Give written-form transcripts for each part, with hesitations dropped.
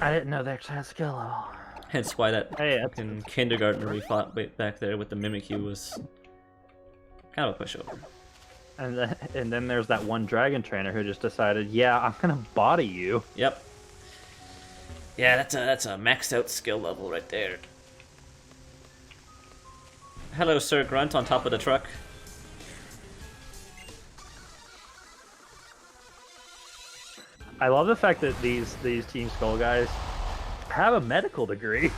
I didn't know they actually had skill level. Hence why that Hey, fucking kindergartner we fought back there with the Mimikyu was kind of a pushover. and then there's that one dragon trainer who just decided, yeah, I'm gonna body you. Yep. Yeah, that's a maxed out skill level right there. Hello, Sir Grunt on top of the truck. I love the fact that these Team Skull guys have a medical degree.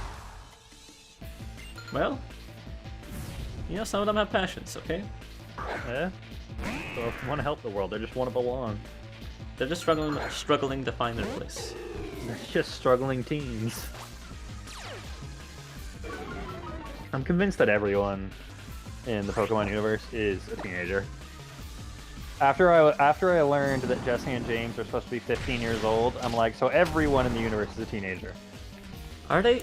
Well, you know, some of them have passions, okay? Yeah. So if you want to help the world, they just want to belong. They're just struggling to find their place. They're just struggling teens. I'm convinced that everyone in the Pokemon universe is a teenager. After I learned that Jesse and James are supposed to be 15 years old, I'm like, so everyone in the universe is a teenager. Are they?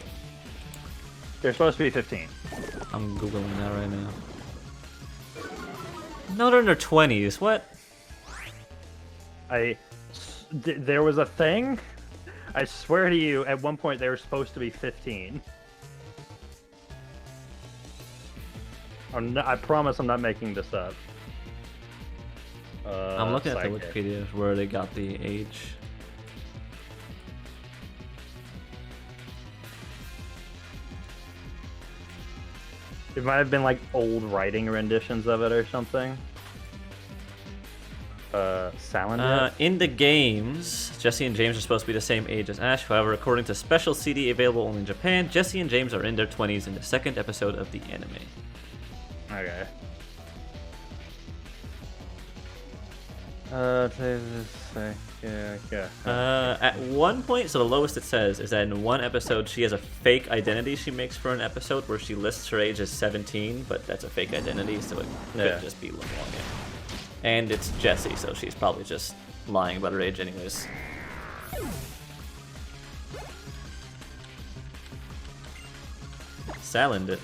They're supposed to be 15. I'm googling that right now. No, they're in their 20s. What? There was a thing. I swear to you, at one point they were supposed to be 15. I promise I'm not making this up. I'm looking at the Psychic. Wikipedia where they got the age. It might have been like old writing renditions of it or something. Salandit? In the games, Jesse and James are supposed to be the same age as Ash. However, according to special CD available only in Japan, Jesse and James are in their 20s in the second episode of the anime. Okay. At one point, so the lowest it says is that in one episode she has a fake identity she makes for an episode where she lists her age as 17, but that's a fake identity, so it could just be Lemoyne. And it's Jessie, so she's probably just lying about her age anyways. Salandit.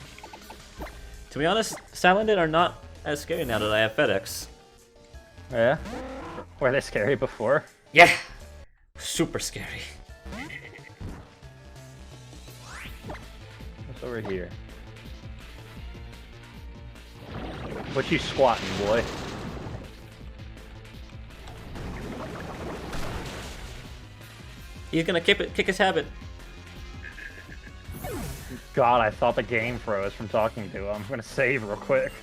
To be honest, Salandit are not as scary now that I have FedEx. Yeah? Were they scary before? Yeah! Super scary. What's over here? What you squatting, boy? He's gonna kick his habit. God, I thought the game froze from talking to him. I'm gonna save real quick.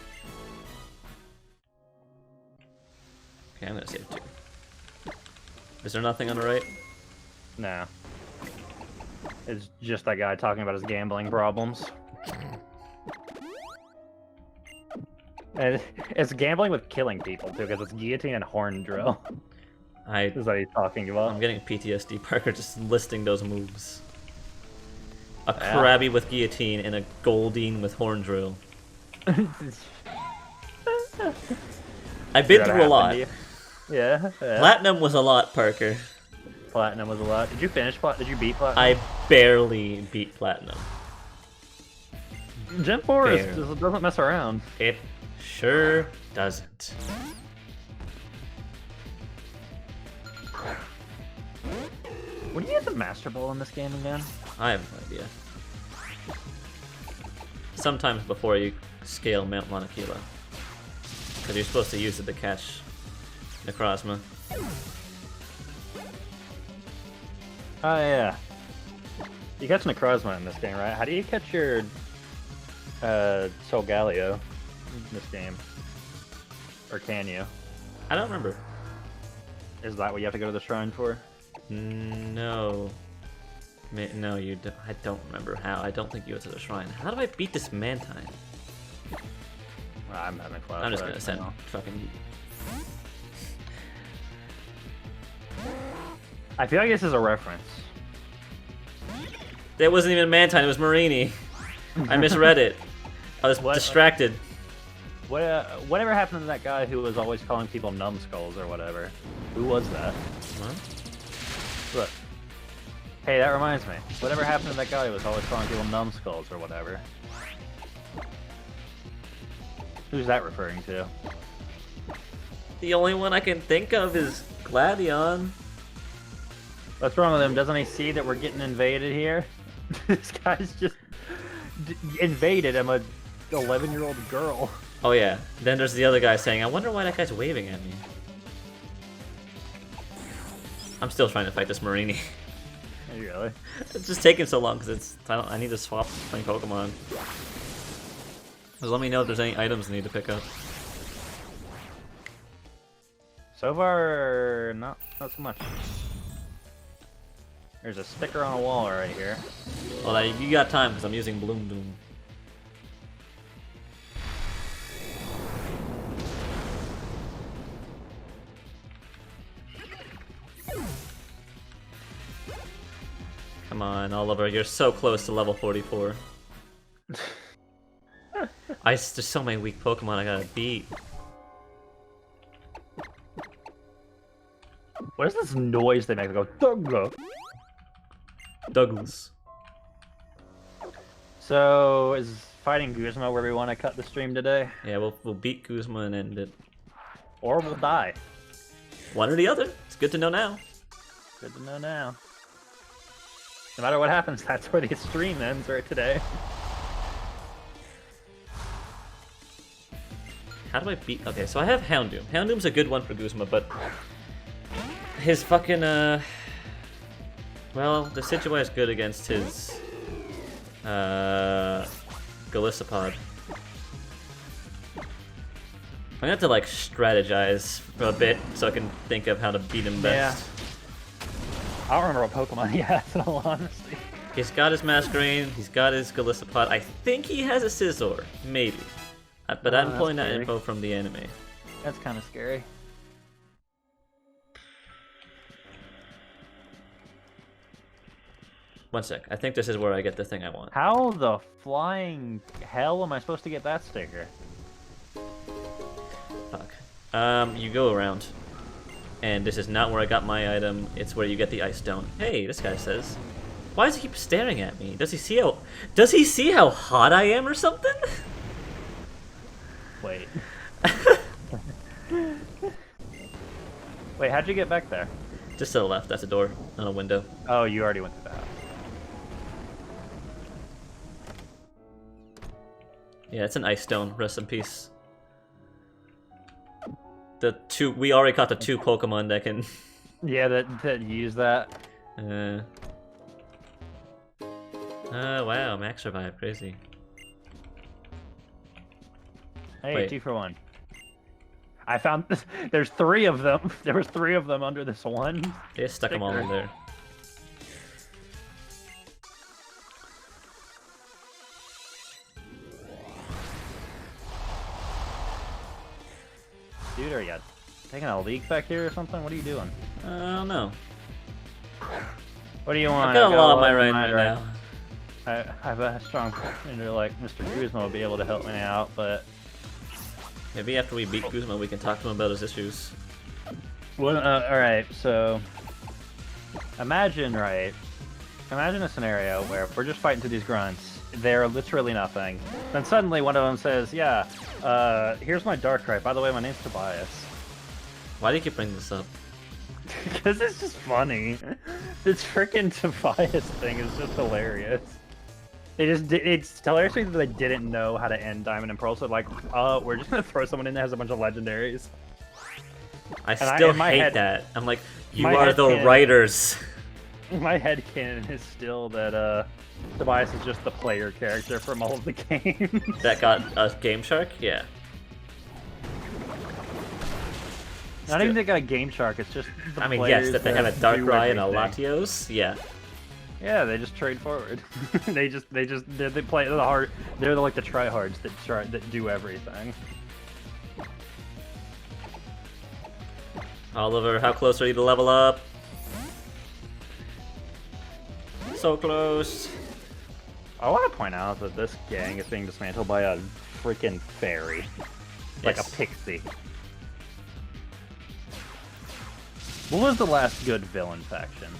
Okay, I'm gonna save too. Is there nothing on the right? No. It's just that guy talking about his gambling problems. And it's gambling with killing people, too, because it's guillotine and horn drill. Is what he's talking about. I'm getting PTSD, Parker, just listing those moves. A Krabby with guillotine and a Goldeen with horn drill. I've been through a lot. Yeah. Platinum was a lot, Parker. Platinum was a lot. Did you finish Platinum? Did you beat Platinum? I barely beat Platinum. Gen 4 doesn't mess around. It sure doesn't. What do you get the Master Ball in this game again? I have no idea. Sometimes before you scale Mount Monokila. Because you're supposed to use it to catch Necrozma. Oh, yeah. You catch Necrozma in this game, right? How do you catch your Solgaleo in this game? Or can you? I don't remember. Is that what you have to go to the shrine for? No. No, you don't. I don't remember how. I don't think you went to the shrine. How do I beat this Mantine? Well, I'm having flashbacks. I'm just gonna send fucking... I feel like this is a reference. That wasn't even Mantine, it was Marini. I misread it. I was distracted. Whatever happened to that guy who was always calling people numbskulls or whatever? Who was that? What? Look. Hey, that reminds me. Whatever happened to that guy who was always calling people numbskulls or whatever? Who's that referring to? The only one I can think of is Gladion. What's wrong with him? Doesn't he see that we're getting invaded here? This guy's just invaded. I'm a 11-year-old girl. Oh yeah. Then there's the other guy saying, I wonder why that guy's waving at me. I'm still trying to fight this Marini. Really? It's just taking so long because I need to swap playing Pokemon. Just let me know if there's any items I need to pick up. So far, not so much. There's a sticker on a wall right here. Well, you got time because I'm using Bloom Doom. Come on, Oliver, you're so close to level 44. There's so many weak Pokemon I gotta beat. What is this noise they make? They go, Douglas. Douglas. So, is fighting Guzma where we want to cut the stream today? Yeah, we'll beat Guzma and end it. Or we'll die. One or the other. It's good to know now. Good to know now. No matter what happens, that's where the stream ends right today. How do I beat... Okay, so I have Houndoom. Houndoom's a good one for Guzma, but... his fucking, well, the Decidueye is good against his... Golisopod. I'm gonna have to, like, strategize for a bit so I can think of how to beat him best. Yeah. I don't remember what Pokemon he has, in all honesty. He's got his Masquerain, he's got his Golisopod. I think he has a Scizor, maybe. But I'm pulling that info from the anime. That's kind of scary. One sec, I think this is where I get the thing I want. How the flying hell am I supposed to get that sticker? Fuck. You go around. And this is not where I got my item, it's where you get the Ice Stone. Hey, this guy says. Why does he keep staring at me? Does he see how hot I am or something? Wait. Wait, how'd you get back there? Just to the left, that's a door, not a window. Oh, you already went through the house. Yeah, it's an Ice Stone, rest in peace. We already caught the 2 Pokemon that can... Yeah, that use that. Wow, Max survived, crazy. Hey, Wait. 2 for 1. I found there's 3 of them. There was 3 of them under this one. They just stuck them all in there. Dude, are you taking a leak back here or something? What are you doing? I don't know. What do you want? I've got a lot on my right now. I have a strong feeling like Mr. Guzma will be able to help me out, but... Maybe after we beat Guzma, we can talk to him about his issues. Well, alright, so... Imagine a scenario where we're just fighting through these grunts. They're literally nothing. Then suddenly one of them says, yeah, here's my Darkrai. By the way, my name's Tobias. Why do you keep bringing this up? Because it's just funny. This freaking Tobias thing is just hilarious. It's hilarious that they didn't know how to end Diamond and Pearl, so like, we're just gonna throw someone in that has a bunch of legendaries. I still hate that. I'm like, you are the headcanon- writers. My headcanon is still that Tobias is just the player character from all of the games. That got a Game Shark? Yeah. Not even they got a Game Shark, it's just the I mean, players yes, that they have a do Darkrai and a everything. Latios. Yeah. Yeah, they just trade forward. they play the hard. They're like the tryhards that do everything. Oliver, how close are you to level up? So close. I want to point out that this gang is being dismantled by a freaking fairy, like Yes. a pixie. What was the last good villain faction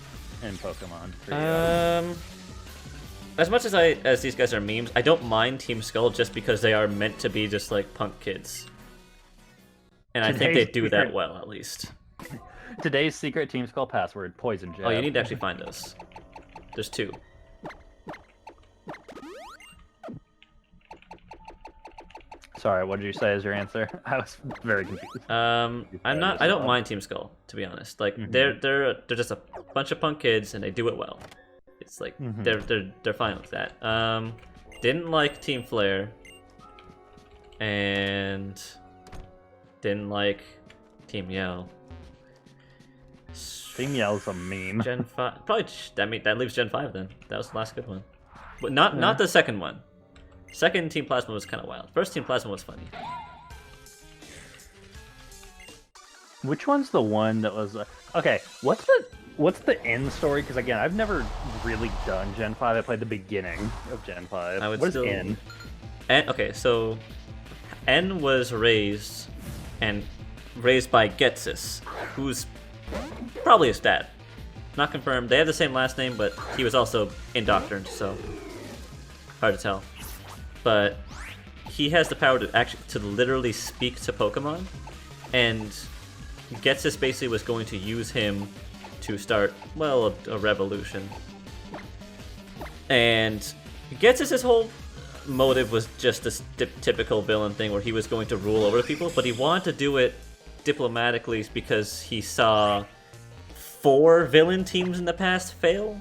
in Pokemon for you? As much as these guys are memes, I don't mind Team Skull just because they are meant to be just like punk kids. And I think they do that well, at least. Today's secret team skull password: poison jab. Oh, you need to actually find those. There's 2. Sorry, what did you say as your answer? I was very confused. I don't mind Team Skull, to be honest. Like they're just a bunch of punk kids and they do it well. It's like they're fine with that. Didn't like Team Flare and didn't like Team Yell. Team Yell's a meme. Gen 5 probably that leaves Gen 5 then. That was the last good one. But not the second one. Second Team Plasma was kind of wild. First Team Plasma was funny. Which one's the one that was okay? What's the end story? Because again, I've never really done Gen 5. I played the beginning of Gen 5. What is N? Okay, so N was raised by Getsis, who's probably his dad. Not confirmed. They have the same last name, but he was also indoctrined, so hard to tell. But he has the power to literally speak to Pokemon, and Getsis basically was going to use him to start, well, a revolution. And Getsis' whole motive was just this typical villain thing where he was going to rule over people, but he wanted to do it diplomatically because he saw 4 villain teams in the past fail.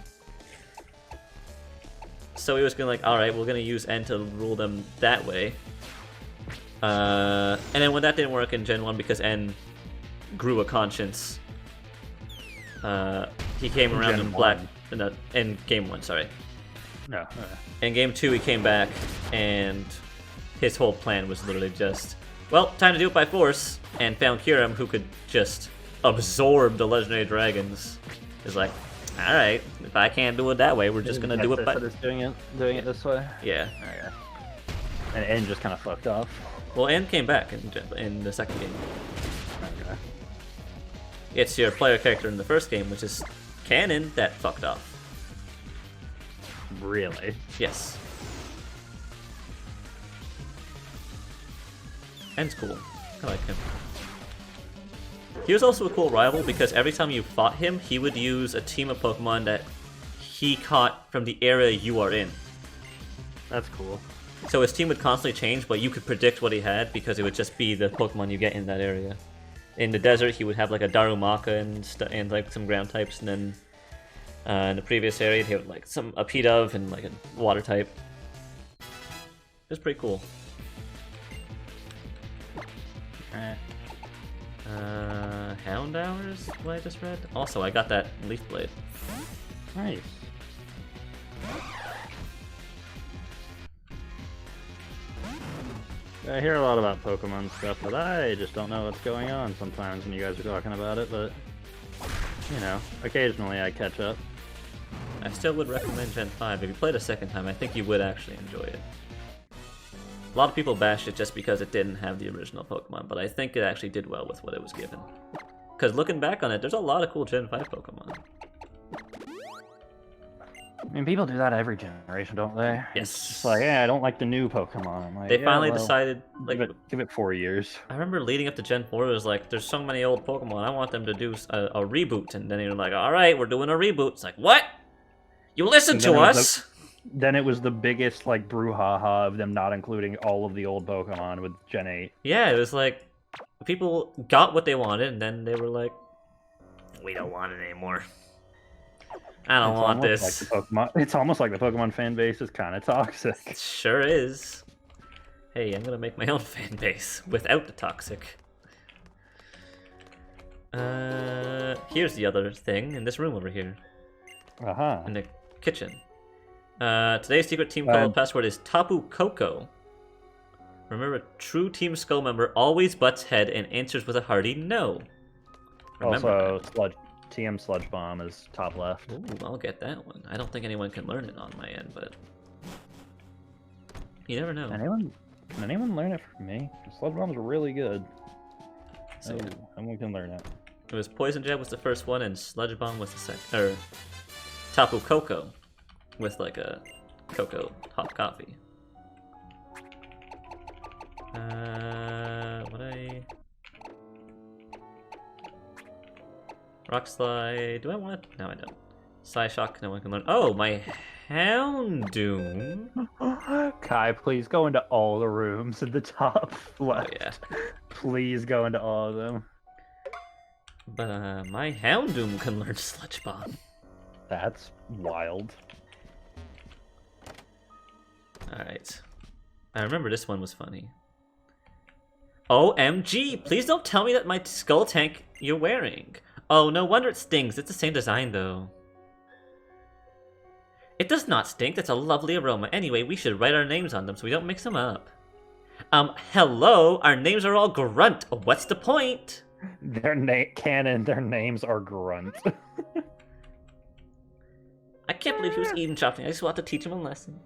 So he was gonna like, alright, we're gonna use N to rule them that way. And then when that didn't work in Gen 1 because N grew a conscience, he came around in Black... in Game 1, sorry. No. In Game 2 he came back, and his whole plan was literally just, well, time to do it by force, and found Kyurem, who could just absorb the legendary dragons. Is like, alright, if I can't do it that way, we're just gonna do it by... doing it this way? Yeah. Okay. And N just kind of fucked off. Well, N came back in the second game. Okay. It's your player character in the first game, which is canon, that fucked off. Really? Yes. N's cool. I like him. He was also a cool rival because every time you fought him, he would use a team of Pokemon that he caught from the area you are in. That's cool. So his team would constantly change, but you could predict what he had because it would just be the Pokemon you get in that area. In the desert, he would have like a Darumaka and like some ground types, and then in the previous area, he had like a Pidove and like a water type. It was pretty cool. Hound Hours, what I just read. Also, I got that Leaf Blade. Nice. I hear a lot about Pokemon stuff, but I just don't know what's going on sometimes when you guys are talking about it, but, you know, occasionally I catch up. I still would recommend Gen 5. If you played a second time, I think you would actually enjoy it. A lot of people bashed it just because it didn't have the original Pokemon, but I think it actually did well with what it was given. Because looking back on it, there's a lot of cool Gen 5 Pokemon. I mean, people do that every generation, don't they? Yes. It's just like, yeah, I don't like the new Pokemon. I'm like, They finally decided, like... Give it 4 years. I remember leading up to Gen 4, it was like, there's so many old Pokemon, I want them to do a reboot. And then you're like, alright, we're doing a reboot. It's like, what? You listen to us! Then it was the biggest, like, brouhaha of them not including all of the old Pokemon with Gen 8. Yeah, it was like, people got what they wanted, and then they were like, we don't want it anymore. I don't want this. Like the Pokemon, it's almost like the Pokemon fan base is kind of toxic. It sure is. Hey, I'm gonna make my own fan base without the toxic. Here's the other thing in this room over here. Uh-huh. In the kitchen. Today's secret team call password is Tapu Koko. Remember, a true Team Skull member always butts head and answers with a hearty no. Remember also, TM Sludge Bomb is top left. Ooh, I'll get that one. I don't think anyone can learn it on my end, but you never know. Can anyone learn it from me? Sludge Bomb's really good. So yeah. Someone can learn it. It was Poison Jab was the first one, and Sludge Bomb was the second. Or Tapu Koko with like a cocoa hot coffee. Rock Slide. Do I want it? No, I don't. Psyshock, no one can learn. Oh, my Houndoom. Kai, please go into all the rooms at the top left. Oh, yeah. Please go into all of them. But my Houndoom can learn Sludge Bomb. That's wild. Alright. I remember this one was funny. OMG! Please don't tell me that my skull tank you're wearing. Oh, no wonder it stings. It's the same design, though. It does not stink. That's a lovely aroma. Anyway, we should write our names on them so we don't mix them up. Hello? Our names are all Grunt. What's the point? Their names are Grunt. I can't believe he was eating chopping. I just want to teach him a lesson.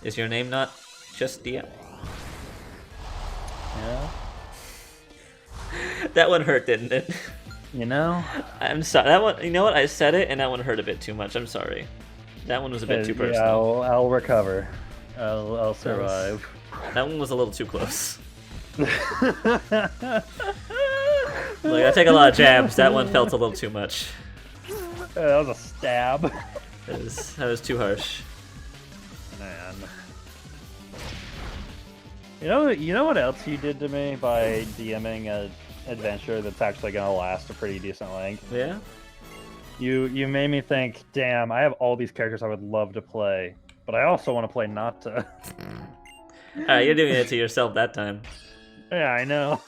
Is your name not just DM? Yeah. That one hurt, didn't it? You know? I'm sorry. That one. You know what? I said it, and that one hurt a bit too much. I'm sorry. That one was a bit too personal. Yeah, I'll recover. I'll survive. That one was a little too close. Like, I take a lot of jabs. That one felt a little too much. That was a stab. That was too harsh. Man. You know what else you did to me by DMing a adventure that's actually gonna last a pretty decent length? Yeah? You made me think, damn, I have all these characters I would love to play, but I also want to play Nata. Alright, you're doing it to yourself that time. Yeah, I know.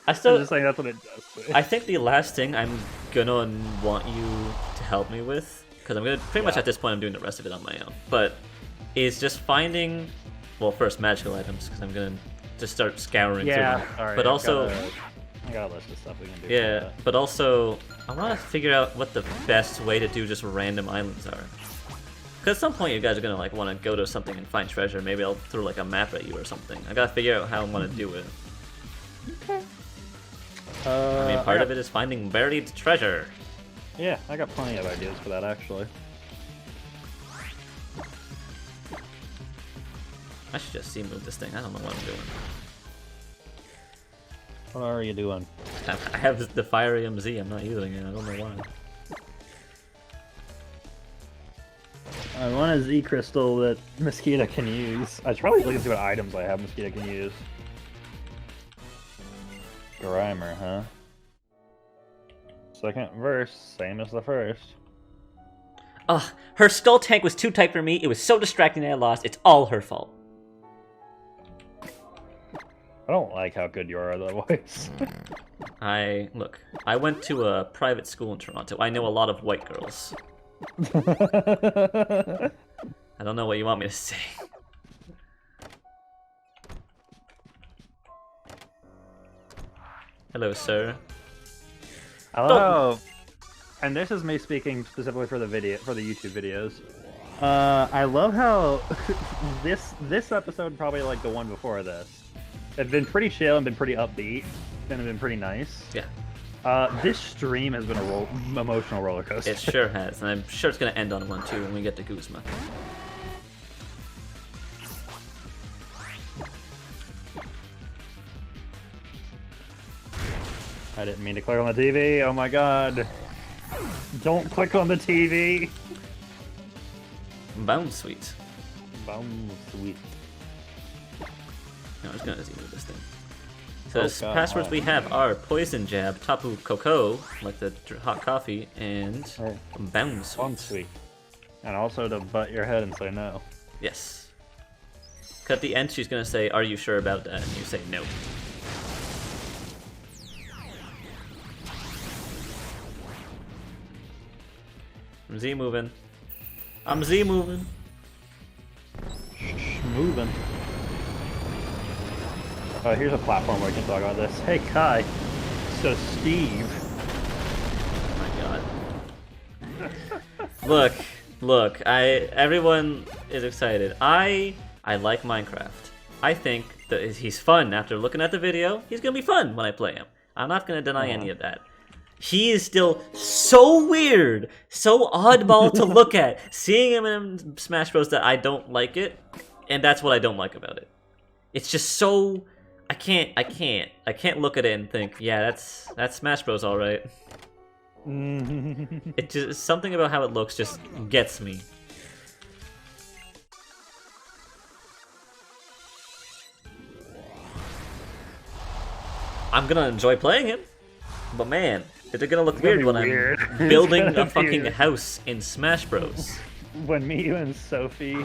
I'm just saying that's what it does to me. I think the last thing I'm gonna want you to help me with, because I'm gonna pretty much at this point I'm doing the rest of it on my own, but is just finding, well, first magical items, because I'm gonna just start scouring through them. Sorry, but also, I got a list of stuff we can do. yeah, but also I want to figure out what the best way to do just random islands are. Because at some point you guys are gonna like want to go to something and find treasure. Maybe I'll throw like a map at you or something. I gotta figure out how I want to do it. Okay. I mean, part of it is finding buried treasure. Yeah, I got plenty of ideas for that actually. I should just move this thing. I don't know what I'm doing. What are you doing? I have the Fire MZ. I'm not using it. I don't know why. I want a Z crystal that Mosquito can use. I should probably look and see what items I have Mosquito can use. Grimer, huh? Second verse, same as the first. Ugh, her skull tank was too tight for me. It was so distracting that I lost. It's all her fault. I don't like how good you are otherwise. Look, I went to a private school in Toronto. I know a lot of white girls. I don't know what you want me to say. Hello, sir. I love how, and this is me speaking specifically for the YouTube videos. I love how this episode, probably like the one before this, have been pretty chill and been pretty upbeat and have been pretty nice. Yeah. This stream has been a emotional roller coaster. It sure has, and I'm sure it's gonna end on one too when we get to Guzma. I didn't mean to click on the TV. Oh my god! Don't click on the TV. Bound Sweet. Bound Sweet. No, I'm just gonna move this thing. So the passwords we have are Poison Jab, Tapu Koko, like the hot coffee, and Bound Sweet. Bound Sweet. And also to butt your head and say no. Yes. 'Cause at the end she's gonna say, "Are you sure about that?" And you say no. I'm Z moving. I'm Z moving. Moving. Oh, here's a platform where we can talk about this. Hey, Kai. So, Steve. Oh my god. Look. Everyone is excited. I like Minecraft. I think that he's fun. After looking at the video, he's gonna be fun when I play him. I'm not gonna deny any of that. He is still so weird, so oddball to look at. Seeing him in Smash Bros. That I don't like it, and that's what I don't like about it. It's just so I can't look at it and think, yeah, that's Smash Bros. All right. It just something about how it looks just gets me. I'm gonna enjoy playing him, but man, is it gonna look weird when I'm building a fucking house in Smash Bros? When me, you, and Sophie,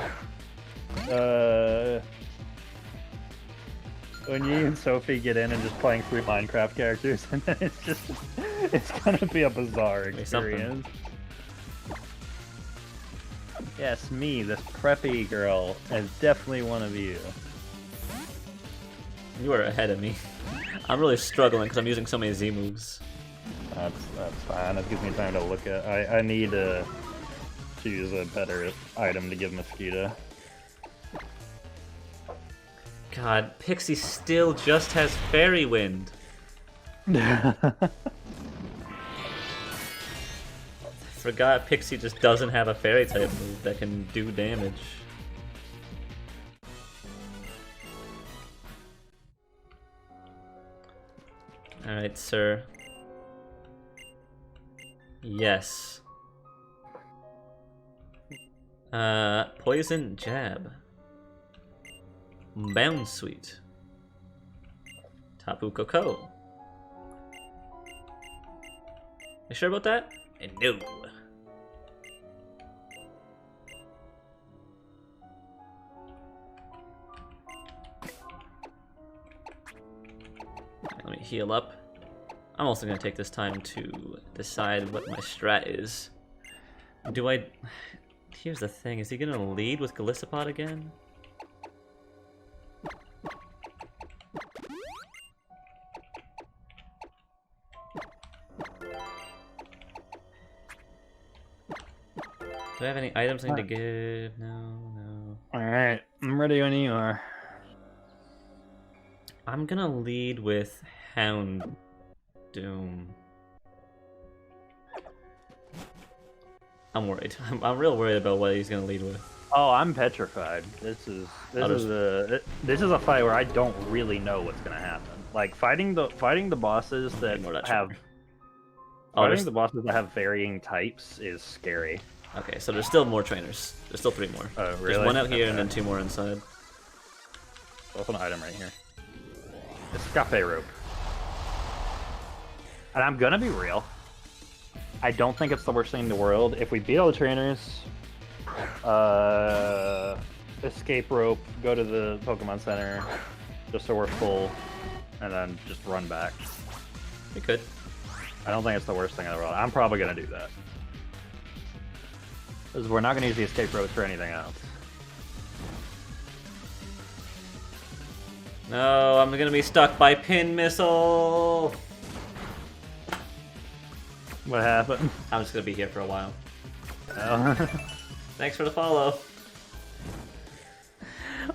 when you and Sophie get in and just playing 3 Minecraft characters, and then it's gonna be a bizarre experience. Yes, me, this preppy girl, is definitely one of you. You are ahead of me. I'm really struggling because I'm using so many Z moves. That's fine. That gives me time to look at. I need to choose a better item to give Mosquito. God, Pixie still just has Fairy Wind. Forgot Pixie just doesn't have a Fairy type move that can do damage. Alright, sir. Yes. Poison Jab. Bound Sweet. Tapu Koko. You sure about that? No. Let me heal up. I'm also going to take this time to decide what my strat is. Do I... Here's the thing, is he going to lead with Golisopod again? Do I have any items I need to give? No. Alright, I'm ready when you are. I'm gonna lead with Hound Doom. I'm worried. I'm real worried about what he's gonna lead with. Oh, I'm petrified. This is a fight where I don't really know what's gonna happen. Like fighting the bosses that have the bosses that have varying types is scary. Okay, so there's still more trainers. There's still 3 more. Oh, really? There's 1 out here and then 2 more inside. There's an item right here. Escape rope. And I'm gonna be real. I don't think it's the worst thing in the world. If we beat all the trainers, escape rope, go to the Pokemon Center, just so we're full, and then just run back. We could. I don't think it's the worst thing in the world. I'm probably gonna do that. Because we're not gonna use the escape ropes for anything else. No, I'm gonna be stuck by Pin Missile! What happened? I'm just gonna be here for a while. Oh. Thanks for the follow.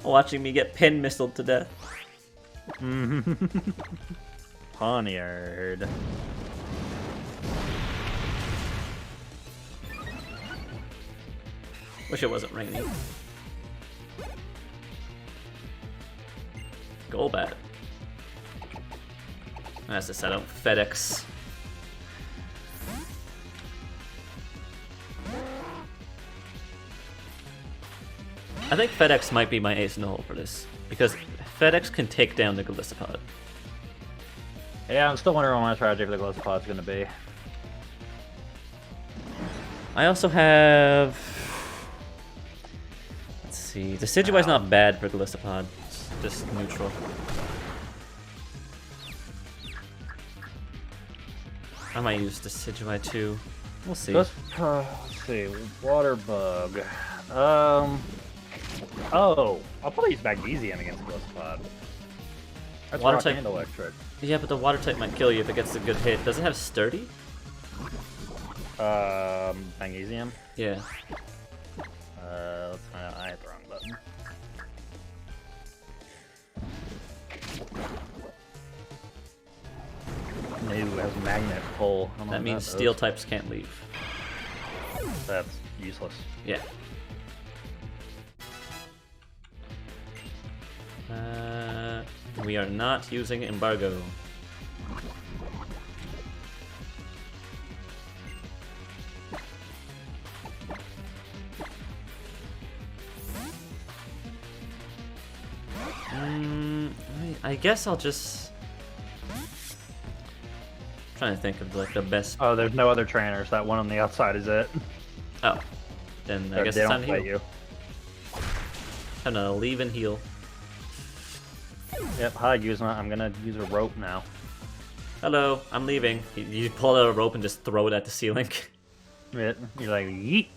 Watching me get Pin Missiled to death. Poniard. Wish it wasn't raining. Golbat. That's the setup. FedEx. I think FedEx might be my ace in the hole for this, because FedEx can take down the Golisopod. Yeah, I'm still wondering what my strategy for the Golisopod's gonna be. I also have... Let's see. Decidueye's not bad for Golisopod. It's just neutral. I might use Decidueye too. We'll see. Let's see. Water bug. Oh, I'll probably use Magnesium against Golisopod. That's Water rock type and electric. Yeah, but the water type might kill you if it gets a good hit. Does it have sturdy? Magnesium? Yeah. Let's find out. I hit the wrong button. No, it has magnet pull. That means steel types can't leave. That's useless. We are not using embargo. I guess I'll just trying to think of like the best. Oh, there's no other trainers. That one on the outside is it. Oh, then I guess they it's don't time to fight heal. you. I'm gonna leave and heal. Yep, hi Guzma. I'm gonna use a rope now. Hello, I'm leaving. You pull out a rope and just throw it at the ceiling. You're like, yeet.